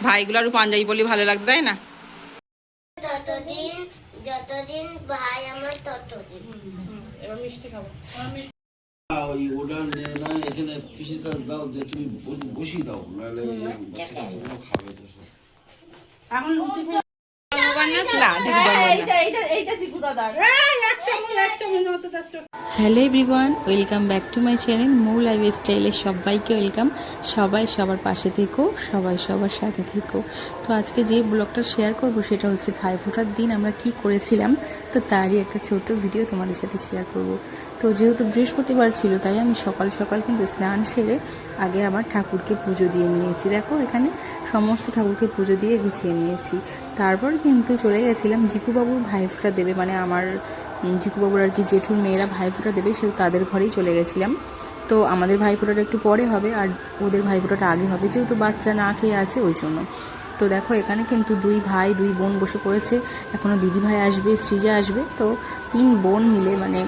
ভাইগুলো আরো পাঞ্জাবি পরলে ভালো লাগতো, তাই না? ততদিন যতদিন ভাই আমার ততদিন। এবার মিষ্টি খাবো। ওই ওটা না এখানে পিসির কাজ দাও যে তুমি বসি দাও নাহলে বাচ্চা কাচ্চা খাবে তো সব। এখন লুচি না, এইটা চিকু দাদার। Hello everyone, welcome back to my channel Mou লাইফস্টাইলে সবাইকে ওয়েলকাম। সবাই সবার পাশে থেকো, সবাই সবার সাথে থেকো। তো আজকে যে ব্লগটা শেয়ার করব সেটা হচ্ছে ভাইফোঁটার দিন আমরা কি করেছিলাম, তো তারই একটা ছোট্ট ভিডিও তোমাদের সাথে শেয়ার করব। তো যেহেতু বৃহস্পতিবার ছিল তাই আমি সকাল সকাল কিন্তু স্নান সেরে আগে আমার ঠাকুরকে পুজো দিয়ে নিয়েছি। দেখো এখানে সমস্ত ঠাকুরকে পুজো দিয়ে গুছিয়ে নিয়েছি। তারপর কিন্তু চলে গেছিলাম জিকুবাবুর ভাইফোঁটা দেবে, মানে আমার জিকুবাবুর আর কি জেঠুর মেয়েরা ভাইফোঁটা দেবে, সেও তাদের ঘরেই চলে গেছিলাম। তো আমাদের ভাইফোঁটাটা একটু পরে হবে আর ওদের ভাইফোঁটাটা আগে হবে, যেহেতু বাচ্চা না খেয়ে আছে ওই জন্য। তো দেখো এখানে কিন্তু দুই ভাই দুই বোন বসে পড়েছে, এখনও দিদি ভাই আসবে, সৃজা আসবে। তো তিন বোন মিলে মানে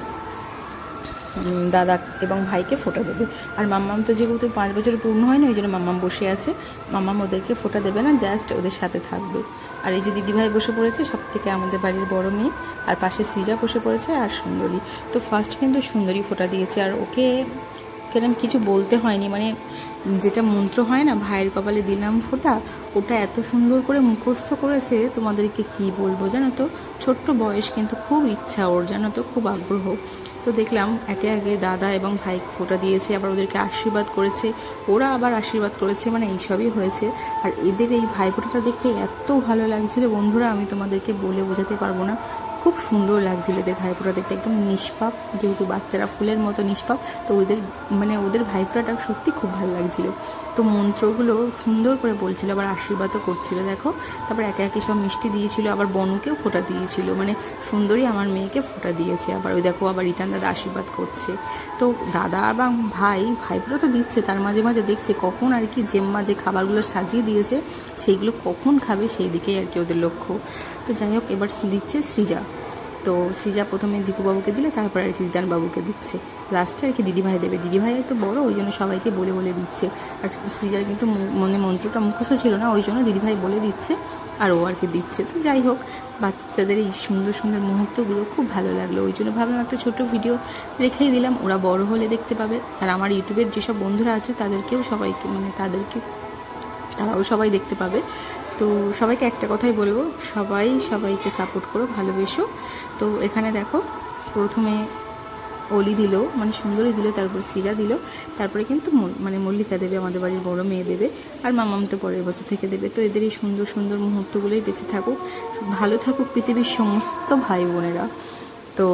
দাদা এবং ভাইকে ফোঁটা দেবে। আর মাম্মাম তো যেহেতু 5 বছর পূর্ণ হয় না, ওই জন্য মাম্মাম বসে আছে। মাম্মাম ওদেরকে ফোঁটা দেবে না, জাস্ট ওদের সাথে থাকবে। আর এই যে দিদিভাই বসে পড়েছে, সব থেকে আমাদের বাড়ির বড় মেয়ে, আর পাশে সৃজা বসে পড়েছে আর সুন্দরী। তো ফার্স্ট কিন্তু সুন্দরী ফোঁটা দিয়েছে, আর ওকে কেরম কিছু বলতে হয়নি, মানে যেটা মন্ত্র হয় না ভাইয়ের কপালে দিলাম ফোঁটা, ওটা এত সুন্দর করে মুখস্থ করেছে, তোমাদেরকে কি বলবো জানো তো। ছোট্ট বয়স কিন্তু খুব ইচ্ছা ওর, জানো তো, খুব আগ্রহ। তো দেখলাম একে একে দাদা এবং ভাই ফোঁটা দিয়েছে, আবার ওদেরকে আশীর্বাদ করেছে, ওরা আবার আশীর্বাদ করেছে, মানে এইসবই হয়েছে। আর এদের এই ভাইফোঁটাটা দেখতে এত ভালো লাগছিল বন্ধুরা, আমি তোমাদেরকে বলে বোঝাতে পারবো না। খুব সুন্দর লাগছিল এদের ভাইফোঁটা দেখতে, একদম নিষ্পাপ, যেহেতু বাচ্চারা ফুলের মতো নিষ্পাপ, তো ওদের মানে ওদের ভাইফোঁটাটা সত্যি খুব ভালো লাগছিল। তো মন্ত্রগুলো সুন্দর করে বলছিল, আবার আশীর্বাদও করছিল দেখো। তারপর একে একে সব মিষ্টি দিয়েছিল, আবার বনুকেও ফোঁটা দিয়েছিল, মানে সুন্দরী আমার মেয়েকে ফোঁটা দিয়েছে। আবার ওই দেখো আবার রিতান দাদা আশীর্বাদ করছে। তো দাদা এবং ভাইফোঁটা তো দিচ্ছে, তার মাঝে মাঝে দেখছে কখন আর কি জেম্মা যে খাবারগুলো সাজিয়ে দিয়েছে সেইগুলো কখন খাবে, সেই দিকেই আর কি ওদের লক্ষ্য। তো যাই হোক, এবার দিচ্ছে সৃজা। তো সৃজা প্রথমে জিকুবাবুকে দিলে, তারপর আর কি রিতানবাবুকে দিচ্ছে, লাস্টে আর কি দিদিভাই দেবে। দিদিভাই তো বড়, ওই জন্য সবাইকে বলে বলে দিচ্ছে। আর সৃজার কিন্তু মনে মন্ত্রটা মুখস্থ ছিল না, ওই জন্য দিদিভাই বলে দিচ্ছে আর ও আর কি দিচ্ছে। তো যাই হোক, বাচ্চাদের এই সুন্দর সুন্দর মুহূর্তগুলো খুব ভালো লাগলো, ওই জন্য ভাবলাম একটা ছোটো ভিডিও রেখেই দিলাম, ওরা বড় হলে দেখতে পাবে। আর আমার ইউটিউবের যেসব বন্ধুরা আছে তাদেরকেও সবাইকে, মানে তারাও সবাই দেখতে পাবে। তো সবাইকে একটা কথাই বলবো, সবাই সবাইকে সাপোর্ট করো, ভালোবেসো। তো এখানে দেখো প্রথমে অলি দিল, মানে সুন্দরী দিল, তারপর সৃজা দিল, তারপরে কিন্তু মানে মল্লিকা দেবে, আমাদের বাড়ির বড় মেয়ে দেবে, আর মামাম তো পরের বছর থেকে দেবে। তো এদের এই সুন্দর সুন্দর মুহূর্তগুলোই বেঁচে থাকুক, ভালো থাকুক পৃথিবীর সমস্ত ভাই বোনেরা। তো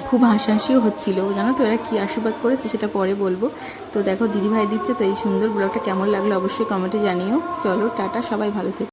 খুব হাসাহাসিও হচ্ছিল, জানো তো এরা কী আশীর্বাদ করেছে সেটা পরে বলবো। তো দেখো দিদিভাই দিচ্ছে। তো এই সুন্দর ব্লগটা কেমন লাগলো অবশ্যই কমেন্টে জানিও। চলো টাটা, সবাই ভালো থেকো।